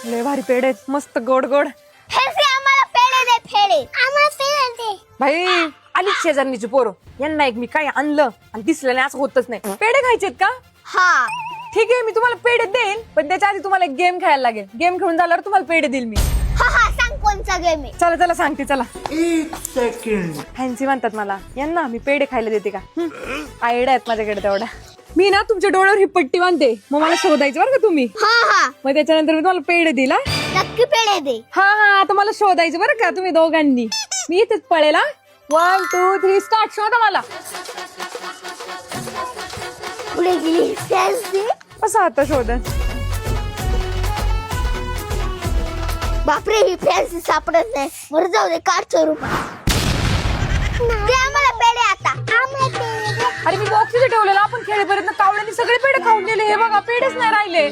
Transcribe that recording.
लय भारी पेढे आहेत, मस्त गोड गोड. आम्हाला पेढे दे, पेढे आम्हाला पेढे दे. भाई आली शेजारणीची पोरं, यांना एक मी काय आणलं आणि दिसलं नाही असं होतच नाही. पेढे खायचेत का? हा ठीक आहे, मी तुम्हाला पेढे देईन, पण त्याच्या आधी तुम्हाला एक गेम खेळायला लागेल. गेम खेळून झाल्यावर तुम्हाला पेढे देईल मी. हा हा सांग कोणचा गेम आहे. चला चला सांगते चला. 1 सेकंड. फॅन्सी म्हणतात मला, यांना मी पेढे खायला देते का? आयडिया आहेत माझ्याकडे तेवढ्या. मी ना तुमच्या डोळ्यावर ही पट्टी बांधते, मग मला शोधायचं बरं का तुम्ही. हा हा मग त्याच्यानंतर मी तुम्हाला पेढे दिला. नक्की पेढे दे. हा हा आता मला शोधायचं बरं का तुम्ही दोघांनी. मी इथेच पळेल. 1 2 3 स्टार्ट. शोधा मला. पुढे गेली फॅन्सी. असं आता शोधन. बापरे ही फॅन्सी सापडत नाही. बरं जाऊ दे, काढ रूप दे आम्हाला पेढे आता. आम्हाला पेढे दे. अरे मी बॉक्स इथे ठेवलेला, आपण खेळेपर्यंत कावड्यांनी सगळे पेढे खाऊन गेले. हे बघा पेढेच नाही राहिले.